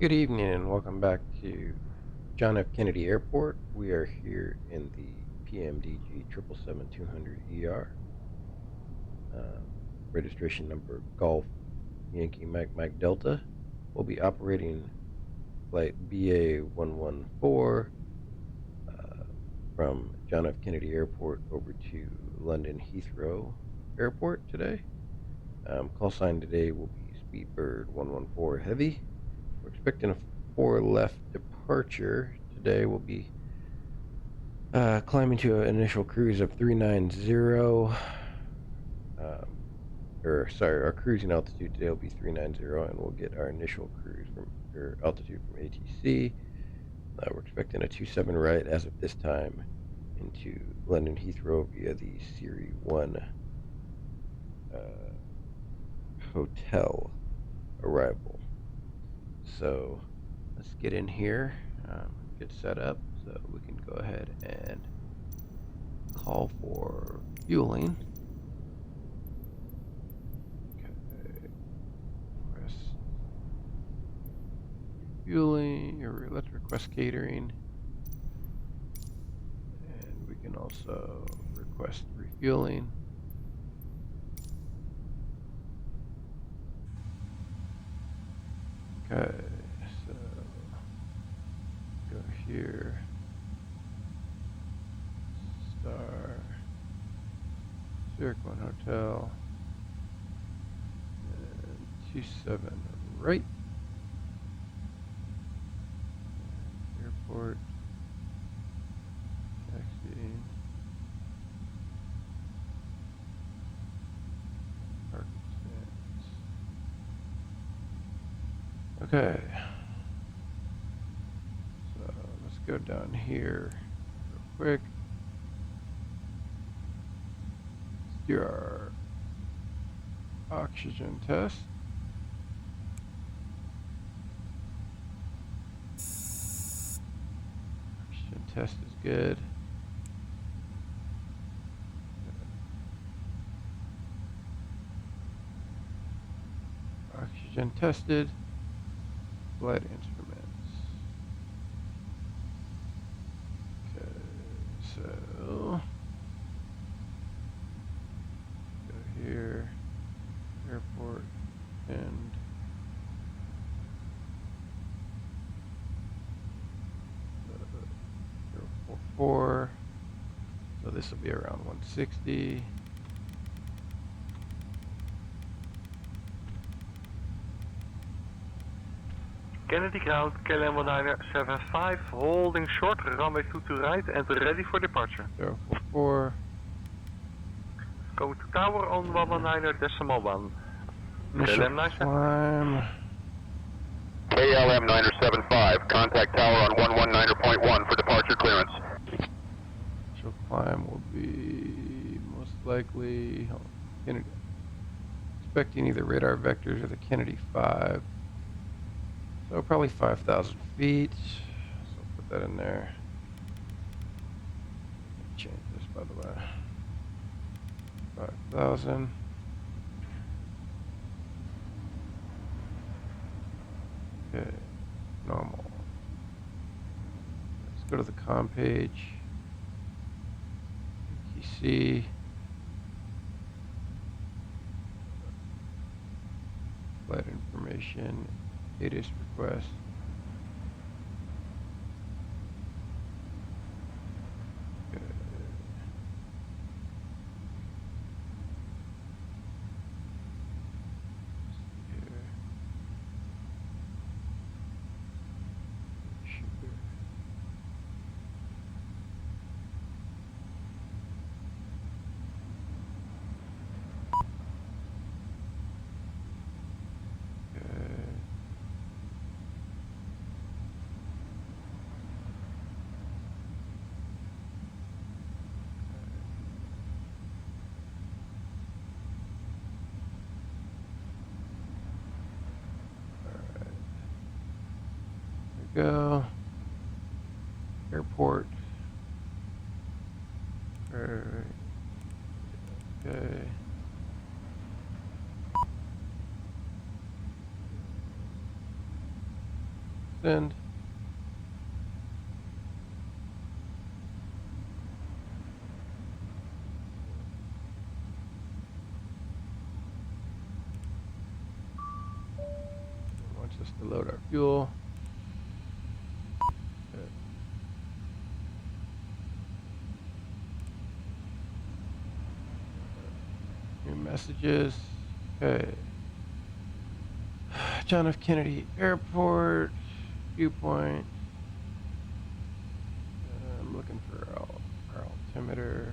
Good evening and welcome back to John F. Kennedy Airport. We are here in the PMDG 777-200ER. Registration number Golf Yankee Mike Delta. We'll be operating flight BA114 from John F. Kennedy Airport over to London Heathrow Airport today. Call sign today will be Speedbird 114 Heavy. We're expecting a 4 left departure. Today we'll be climbing to an initial cruise of 390. Our cruising altitude today will be 390, and we'll get our initial cruise altitude from ATC. We're expecting a 27 right as of this time into London Heathrow via the Series 1 hotel arrival. So let's get in here, get set up so we can go ahead and call for fueling. Okay, request fueling, or let's request catering, and we can also request refueling. Okay, so go here, star, Zurich 1 Hotel, and 27 right, airport, taxi, parking stands. Okay, so let's go down here real quick. Let's do our oxygen test. Oxygen test is good. Oxygen tested. Flight instruments. Okay, so go here, airport, and 044. So this will be around 160. Kennedy Ground, KLM 1975, holding short, runway 22 right and ready for departure. 044. Going to tower on 119.1. Initial KLM 97. climb. KLM 975, contact tower on 119.1 for departure clearance. Initial climb will be most likely Kennedy. Expecting either radar vectors or the Kennedy 5. So probably 5,000 feet. So I'll put that in there. Change this, by the way. 5,000. Okay, normal. Let's go to the comm page. ATC. Flight information. ATIS request. Okay. Go. Airport. Alright. Okay. Send. It wants us to load our fuel. Okay. New messages. Okay. John F. Kennedy Airport. Viewpoint. I'm looking for our altimeter.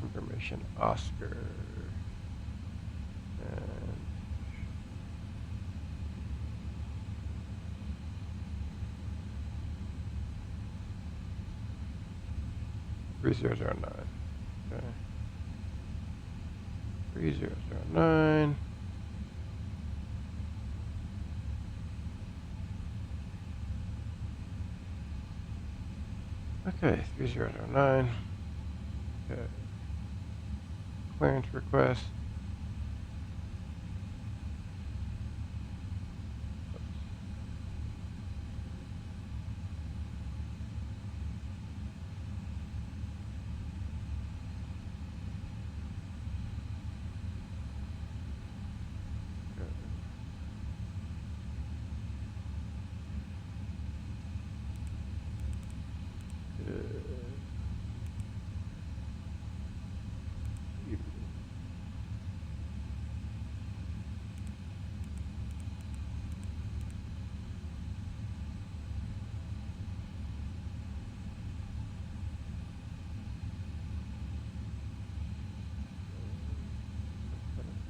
Information Oscar. And three 3009. Okay. 3009. Okay, 3009. Okay. Clearance request.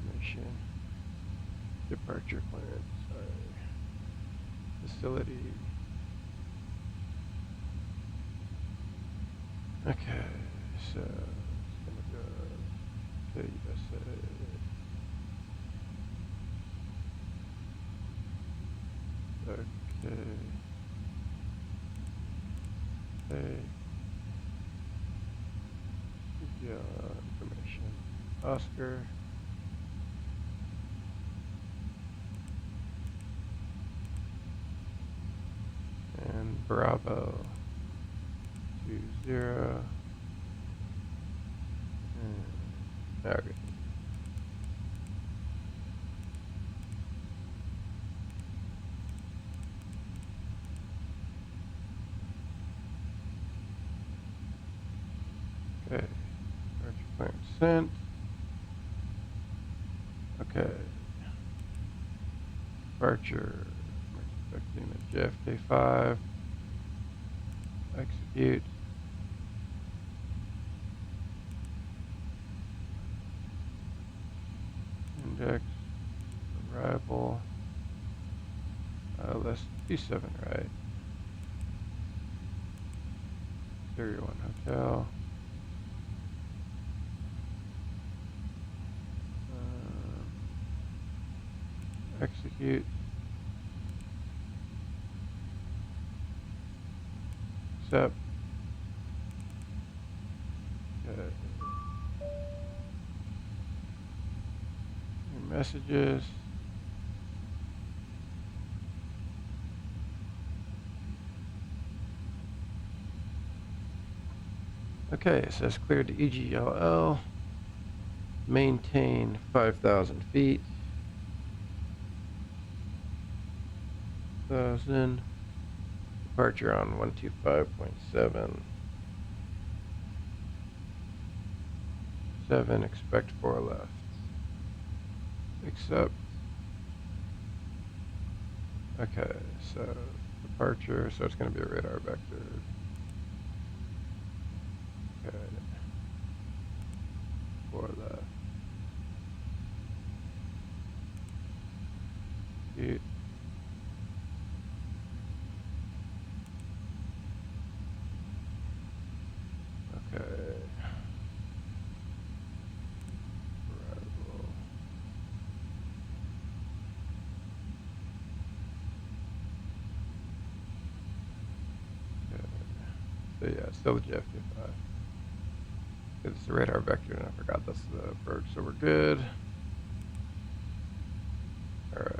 Information. Departure clearance. Facility. Okay, so it's gonna go to USA. Okay. Hey. Information. Oscar. And Bravo. 20. Okay. Okay. Departure clearance sent. Okay. Departure. I'm expecting a JFK5. Execute. Index. Arrival. Let's do 7, right? Stereo 1 Hotel. Execute. Accept. Okay. New messages. Okay, it says cleared to EGLL. Maintain 5,000 feet. 1,000. Departure on 125.7. 7, expect 4 left. Accept. Okay, so departure, so it's going to be a radar vector. Okay. 4 left. Eight. Okay. Arrival. Okay. So yeah, still the JFK5. It's the radar vector, and I forgot that's the berg, so we're good. All right,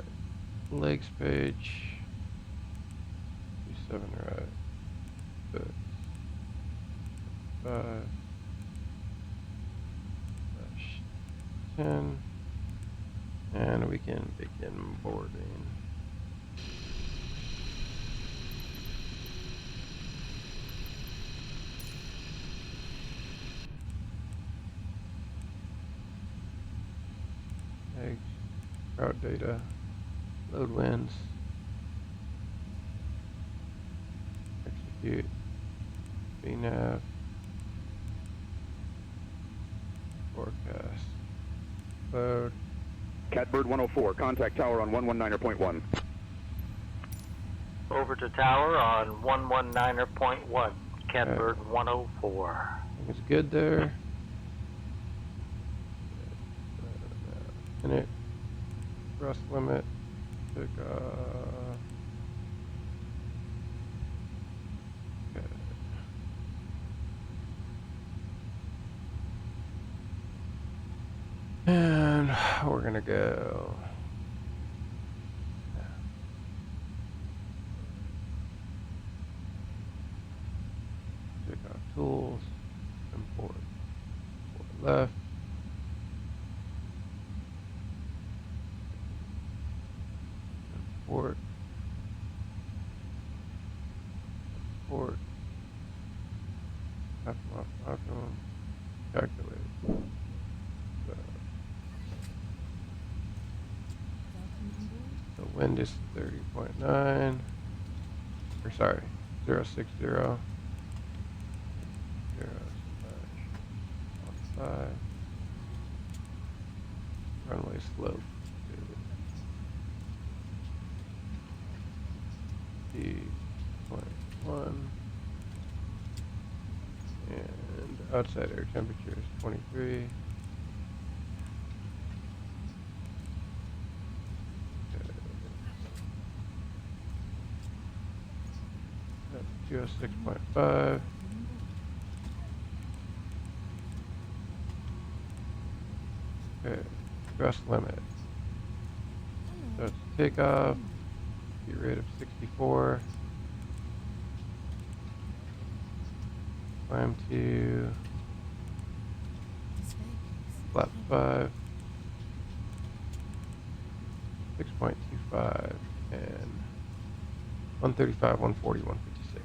legs page. 7 right. 6, 5, 10, and we can begin boarding. Eggs, route data, load winds, execute, VNav, forecast, load. Catbird 104, contact tower on 119.1. Over to tower on 119.1, Catbird 104. I think it's good there. Minute, thrust limit, pick off. Okay. And we're gonna go. Take off tools, import, left. Import. Optimum. Calculate. The wind is 30.9. Or sorry, 060. 0/15. Runway slope. T.1. And outside air temperature is 23. That's 206.5. Okay, thrust limit. So it's takeoff, speed rate of 64. Climb to flap 5. 6.25 and 135, 140, 156.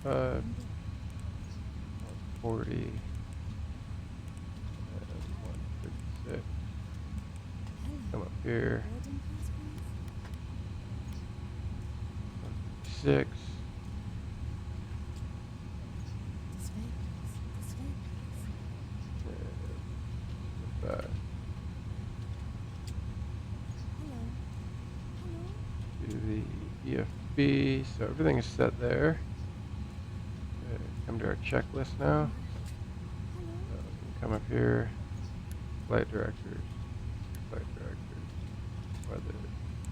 135, 140, and 156. Come up here. 156. To the EFB, so everything is set there. Okay, come to our checklist now. We can come up here, flight directors, weather,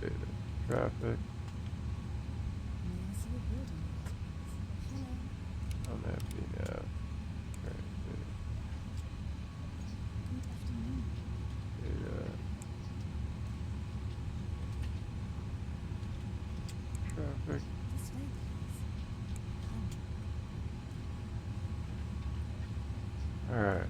data, traffic. On that VNav. Data. Traffic. All right.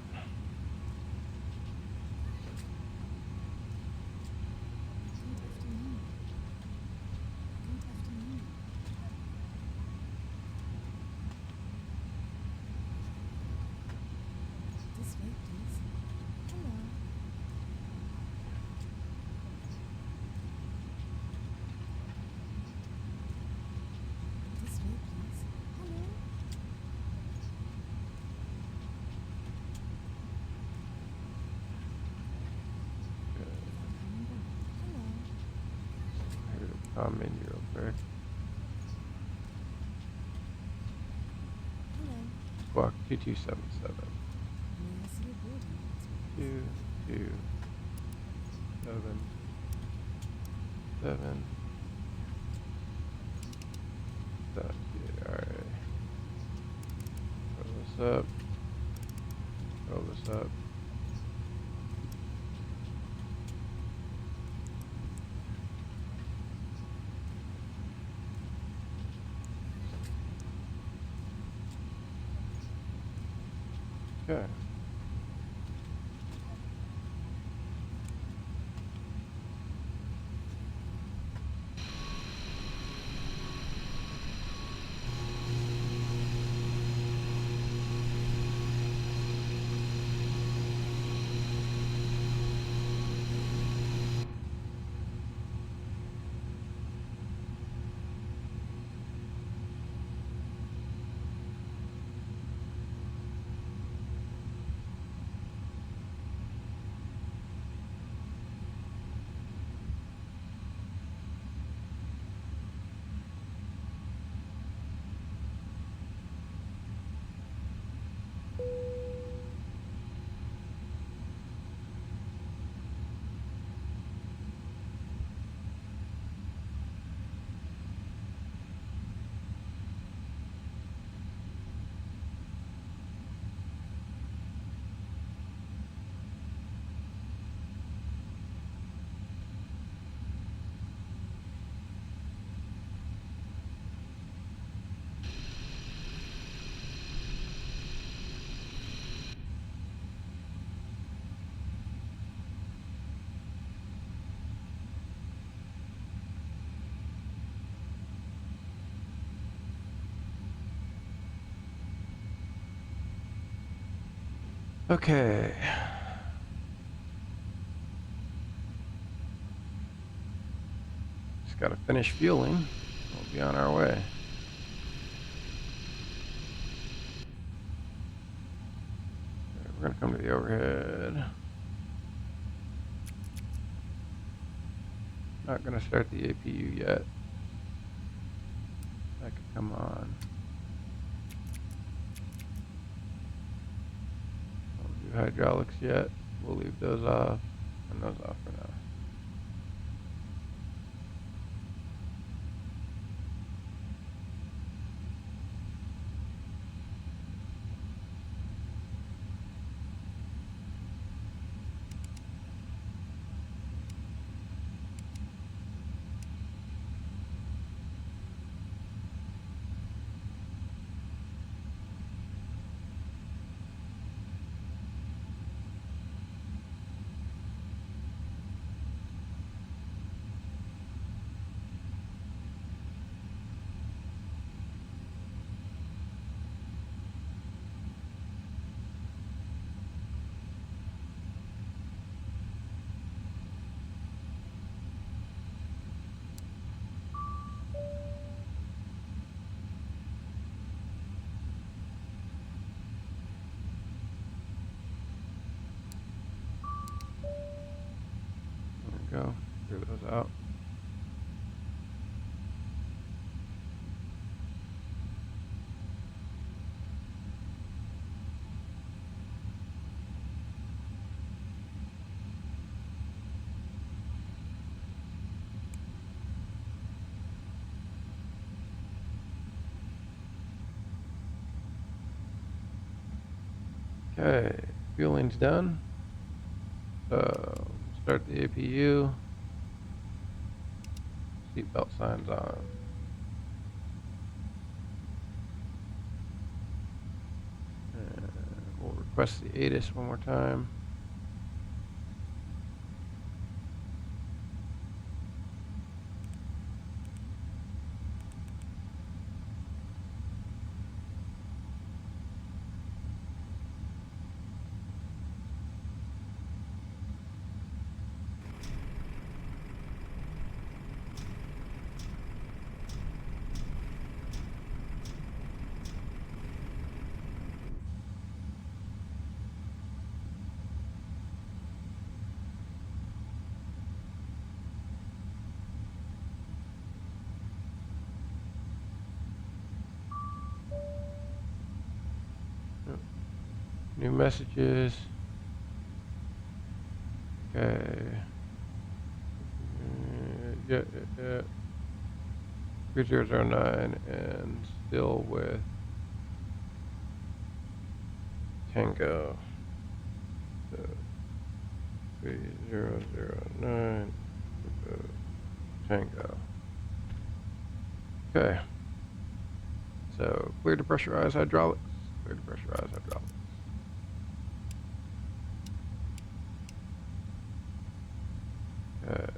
Menu real quick. Squawk 2277. 2277. That's good. Alright. Throw this up. Fill this up. Okay. Okay. Just gotta finish fueling. We'll be on our way. Okay, we're gonna come to the overhead. Not gonna start the APU yet. That could come on. Don't do hydraulics yet. We'll leave those off and those off for now. There we go. Clear those out. Okay, fueling's done. So start the APU. Seatbelt signs on. And we'll request the ATIS one more time. New messages. Okay. Yeah. 3009 and still with Tango. 3009 Tango. Okay. So clear to pressurize hydraulics. Clear to pressurize hydraulics. Okay.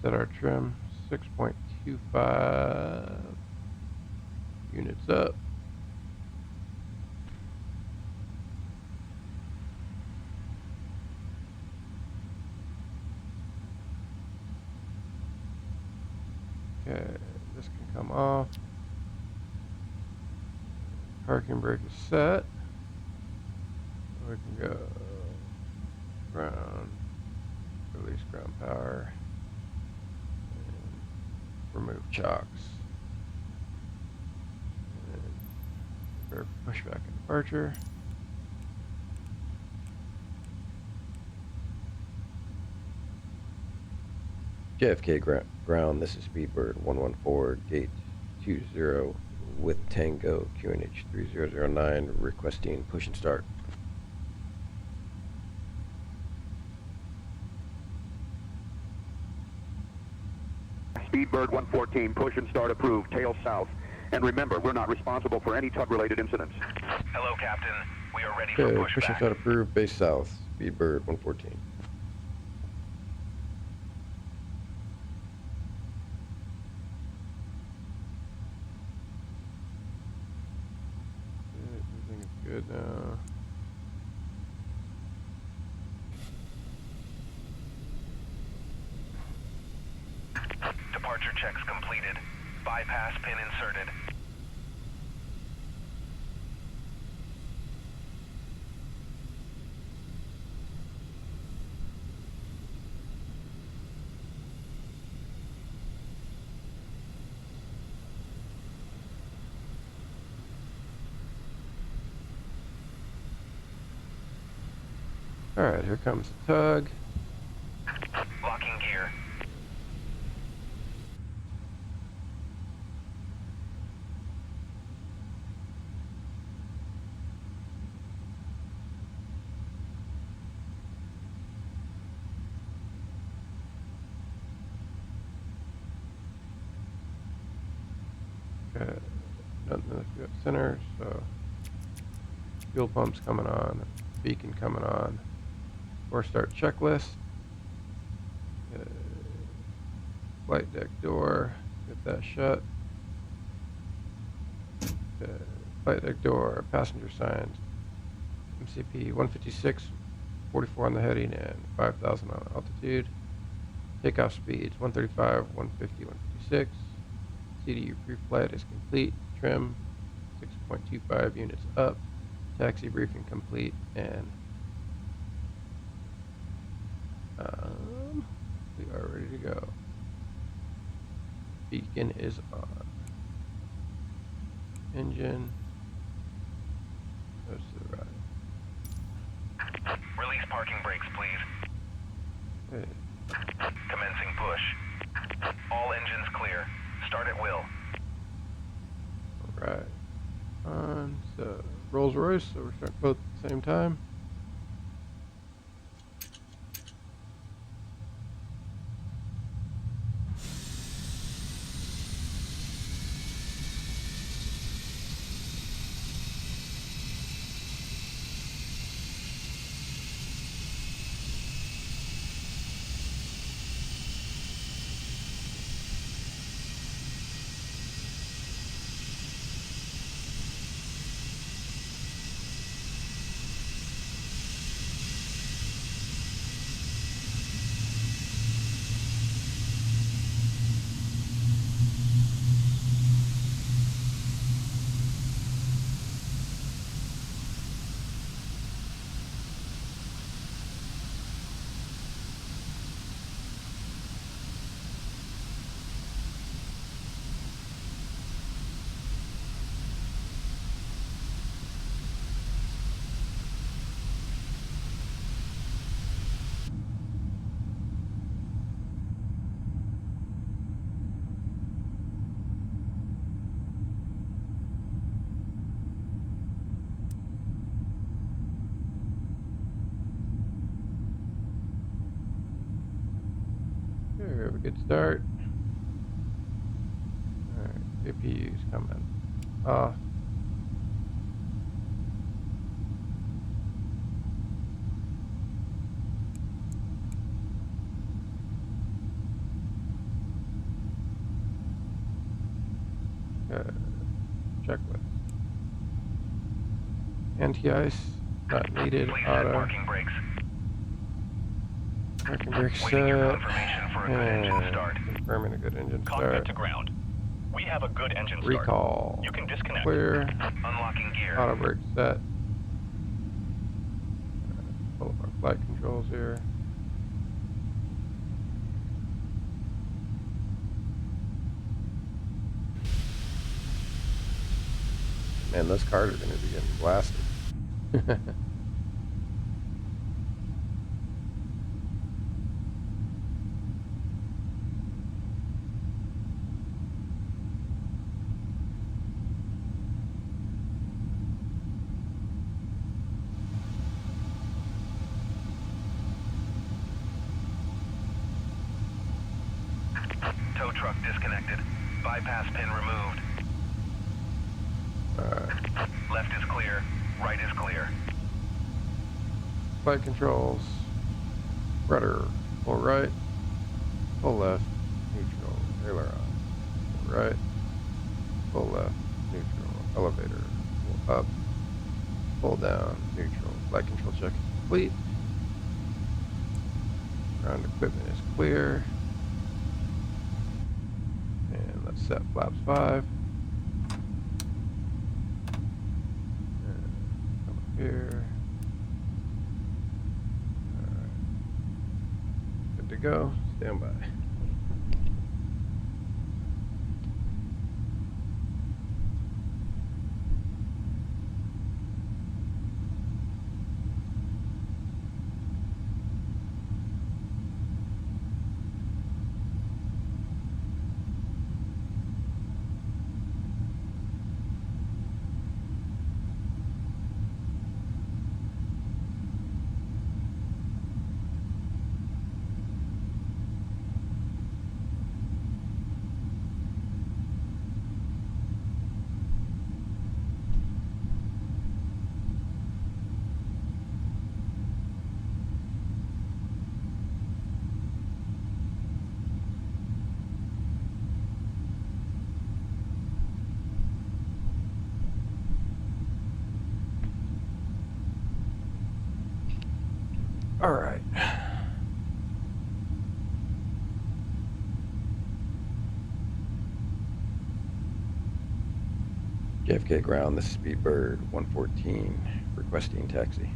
Set our trim 6.25 units up. Okay, this can come off. Parking brake is set. We can go ground, release ground power, and remove chocks. And prepare for pushback and departure. JFK ground, this is Speedbird 114, gate 20 with Tango QNH 3009, requesting push and start. Speedbird 114, push and start approved, tail south. And remember, we're not responsible for any tug-related incidents. Hello, Captain. We are ready for Okay, pushback. push and start approved, base south, Speedbird 114. Everything is good now. Departure checks completed. Bypass pin inserted. Alright, here comes the tug. Locking gear. Okay, nothing else got center, so fuel pump's coming on, beacon coming on. Or start checklist. Flight deck door, get that shut. Flight deck door, passenger signs, MCP 156, 44 on the heading and 5,000 on altitude. Takeoff speeds 135, 150, 156. CDU pre-flight is complete. Trim 6.25 units up. Taxi briefing complete, and we are ready to go. Beacon is on. Engine goes to the right. Release parking brakes, please. Okay. Commencing push. All engines clear. Start at will. Alright. On. So Rolls Royce, so we're starting both at the same time. good start. Alright, APU's coming off. Okay. Checklist. Anti-ice, not needed. Please set Auto. parking brakes. Parking brakes Waiting your set. confirmation for a good engine And start. confirming a good engine Cockpit start. to ground. We have a good engine start. Recall. You can disconnect. Clear. Unlocking gear. Auto brake set. Pull up our flight controls here. Man, those cars are going to be getting blasted. Tow truck disconnected. Bypass pin removed. Alright. Left is clear. Right is clear. Flight controls. Rudder. Full right. Full left. Neutral. Aileron. Full right. Full left. Neutral. Elevator. Full up. Full down. Neutral. Flight control check is complete. Ground equipment is clear. And let's set flaps 5. And come up here. Alright. Good to go. Stand by. All right. JFK ground, this is Speedbird 114, requesting taxi.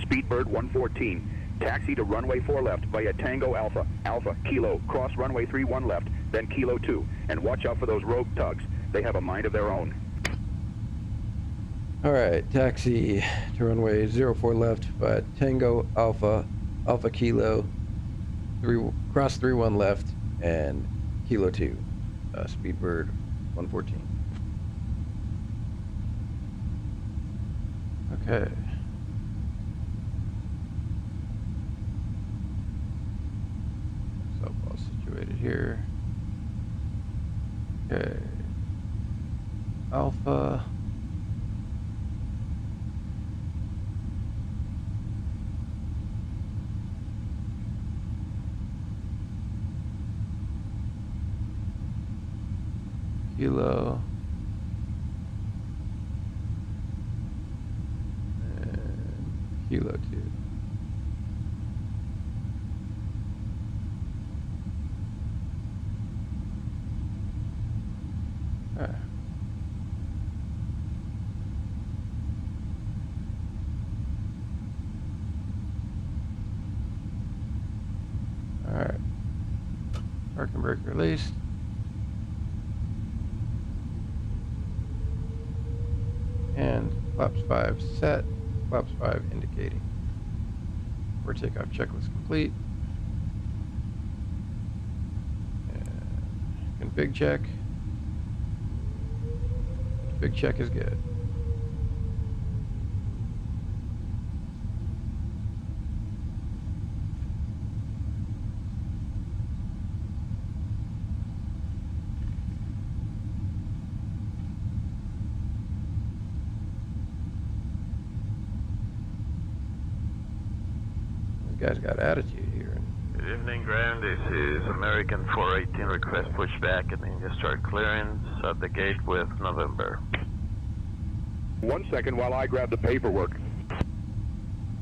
Speedbird 114, taxi to runway 4 left via Tango Alpha, Alpha, Kilo, cross runway 31 left, then Kilo 2, and watch out for those rogue tugs. They have a mind of their own. All right, taxi to runway 04 left via Tango Alpha, Alpha Kilo, cross 31 left, and Kilo 2, Speedbird 114. Okay. Myself all situated here. Okay. Alpha. Kilo. And Kilo 2. Alright. Alright. Parking brake released. And flaps 5 set, flaps 5 indicating. For takeoff checklist complete. And config check. Config check is good. guy's got attitude here. Good evening, Graham. This is American 418. Request pushback and then just start clearance at the gate with November. 1 second while I grab the paperwork.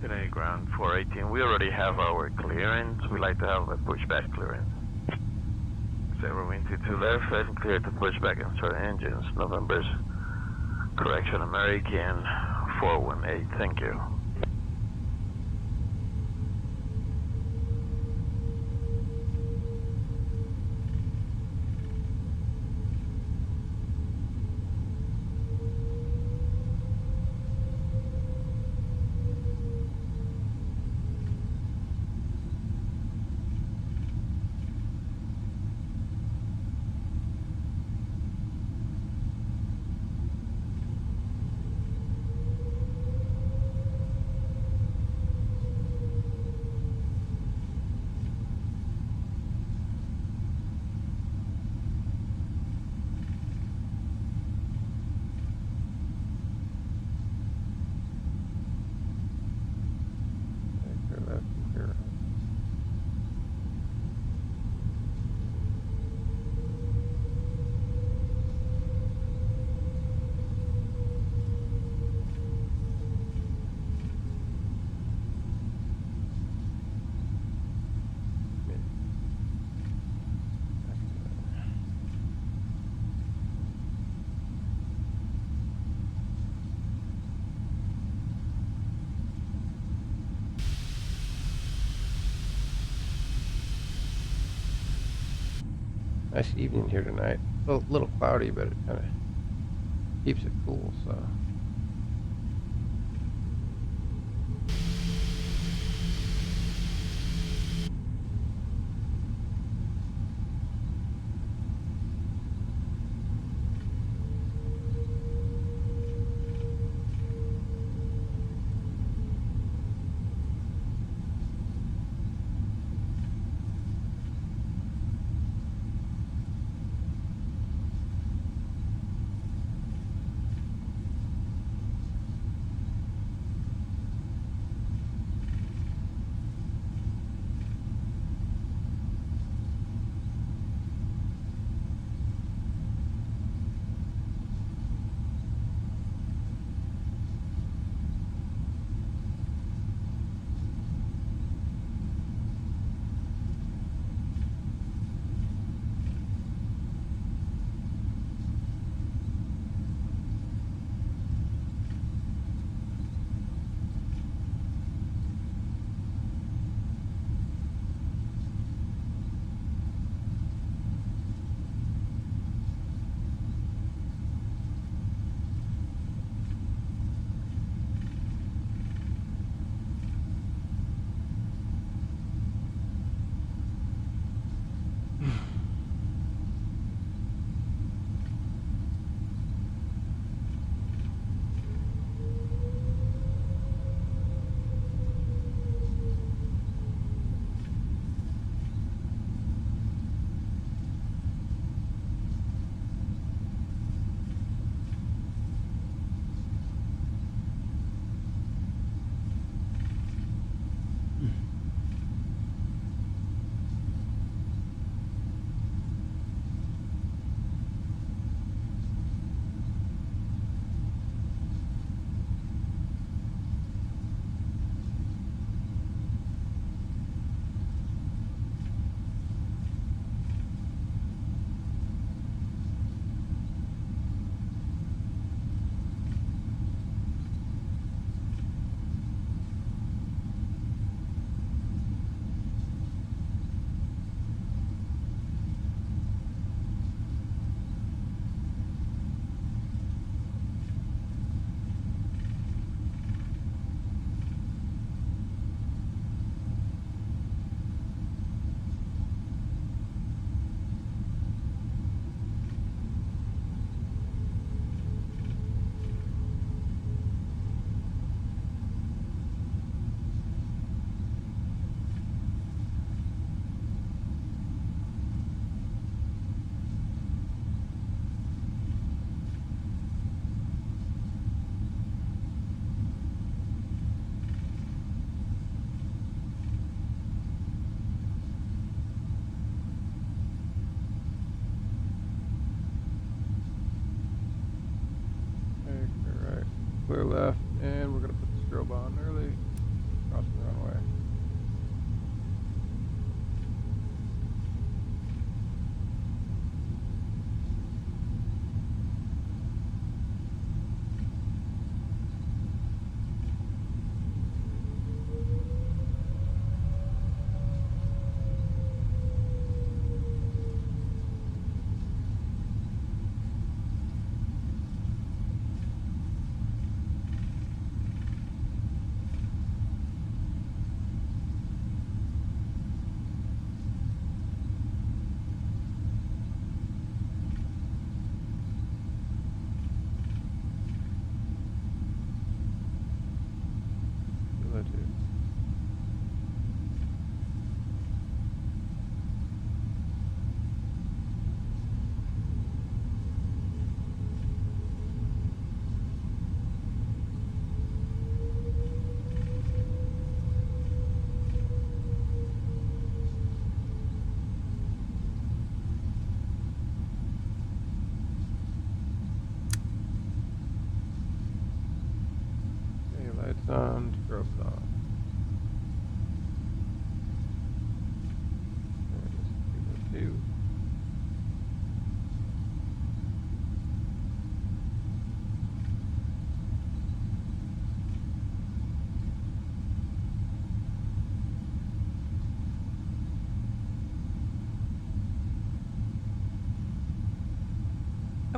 Today, ground 418. We already have our clearance. We'd like to have a pushback clearance. 022 left and clear to pushback and start engines. November's correction, American 418. Thank you. Clear left and clear right. Nice evening here tonight. A little cloudy, but it kind of keeps it cool, so.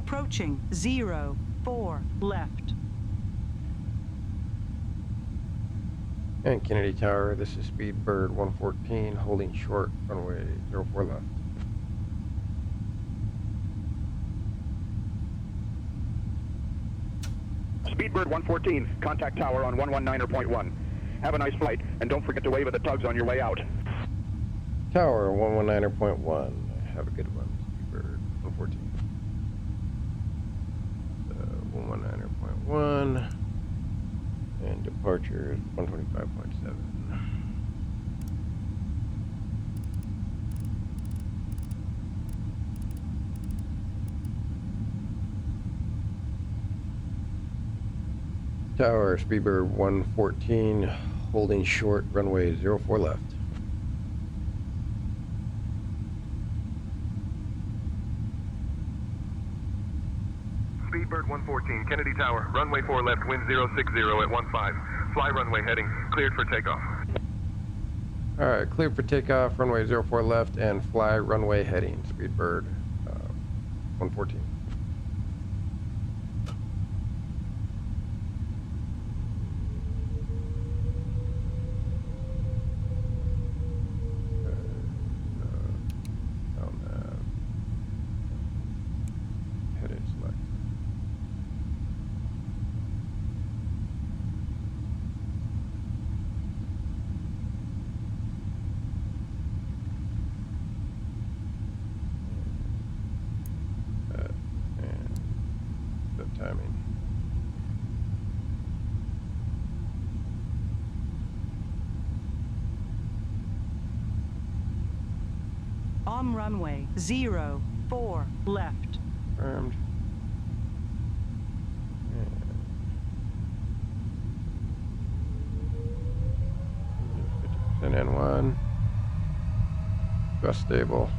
Approaching 04 left. And Kennedy Tower, this is Speedbird 114, holding short, runway 04 left. Speedbird 114, contact tower on 119.1. Have a nice flight, and don't forget to wave at the tugs on your way out. Tower 119.1, have a good one, Speedbird 114. 119.1, and departure is 125.7. Tower, Speedbird 114, holding short, runway 04 left. Speedbird 114, Kennedy Tower, runway 4 left, wind 060 at 15. Fly runway heading, cleared for takeoff. All right, cleared for takeoff, runway 04 left, and fly runway heading, Speedbird 114. Heading select. And the timing. On runway 04 left. Confirmed. And 50% N1. Thrust stable.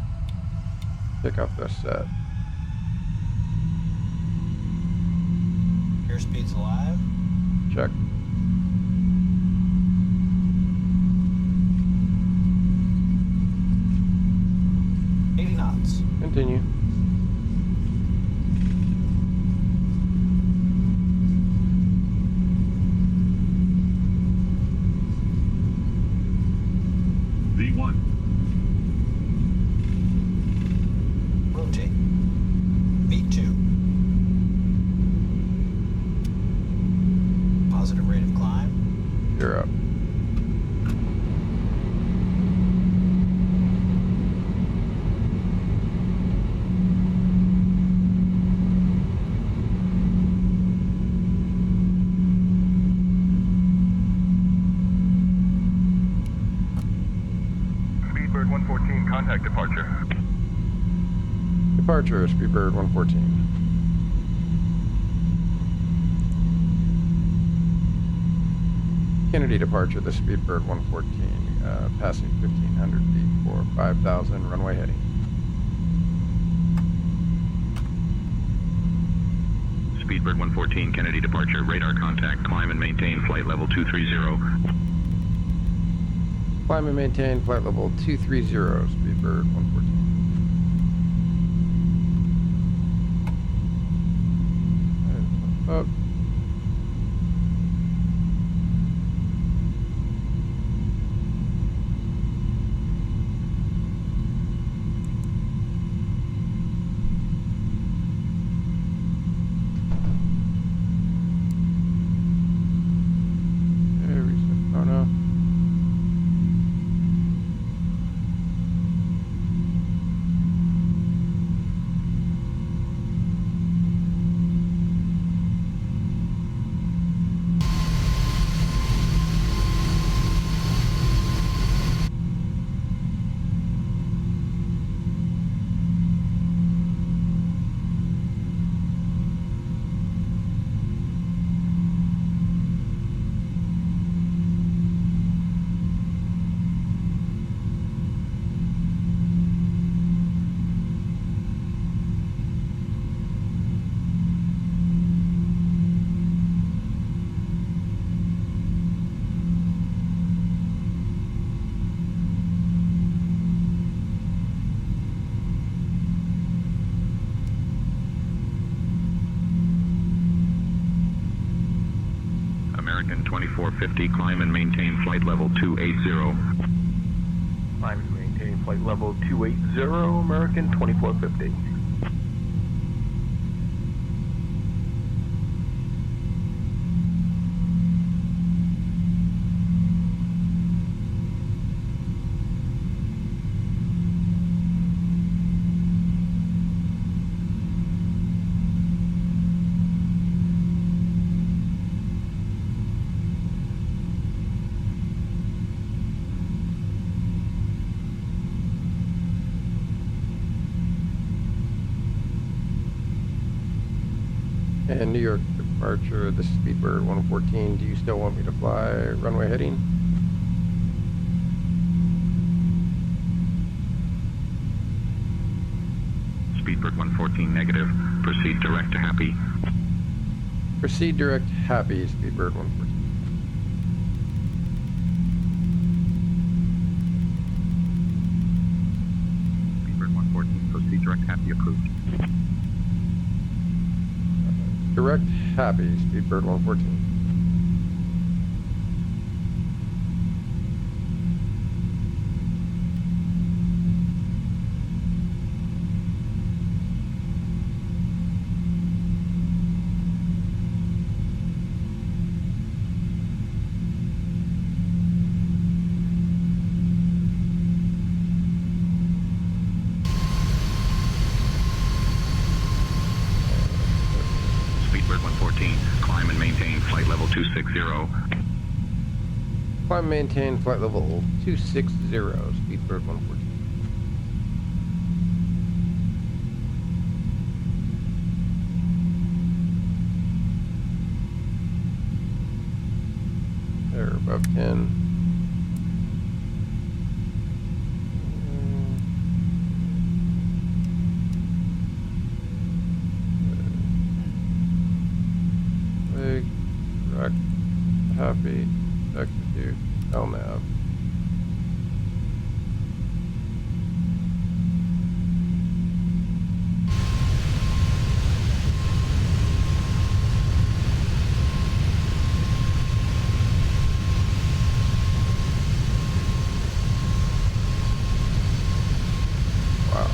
Takeoff thrust set. Airspeed's alive. Check. Knots. Continue. V1. Rotate. V2. Positive rate of climb. You're up. Speedbird 114, contact departure. Departure, Speedbird 114. Kennedy departure, the Speedbird 114, passing 1,500 feet for 5,000, runway heading. Speedbird 114, Kennedy departure, radar contact, climb and maintain flight level 230. Climb and maintain flight level 230, Speedbird 114. Up. 2450, climb and maintain flight level 280. Climb and maintain flight level 280, American 2450. And New York departure, this is Speedbird 114. Do you still want me to fly runway heading? Speedbird 114 negative. Proceed direct to Happy. Proceed direct Happy, Speedbird 114. Speedbird 114, proceed direct Happy approved. Direct Happy, Speedbird 114. Speedbird 114, climb and maintain flight level 260. Climb, maintain flight level 260, Speedbird 114. There, above 10. Leg, direct, Happy, execute, LNAV. Wow.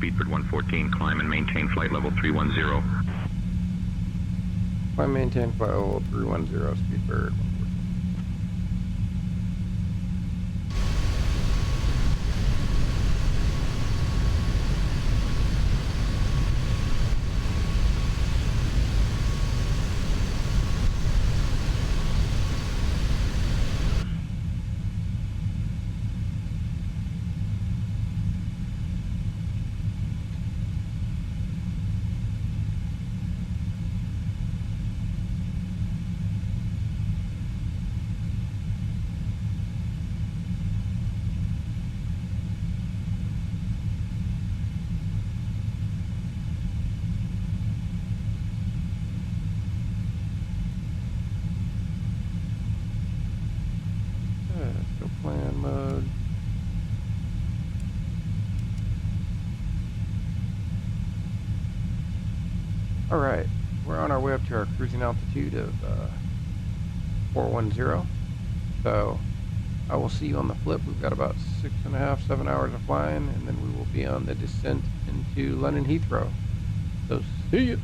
Speedbird 114, climb and maintain flight level 310. Climb, maintain flight level 310, Speedbird 114. All right, we're on our way up to our cruising altitude of 410. So I will see you on the flip. We've got about 6.5, 7 hours of flying, and then we will be on the descent into London Heathrow. So see you.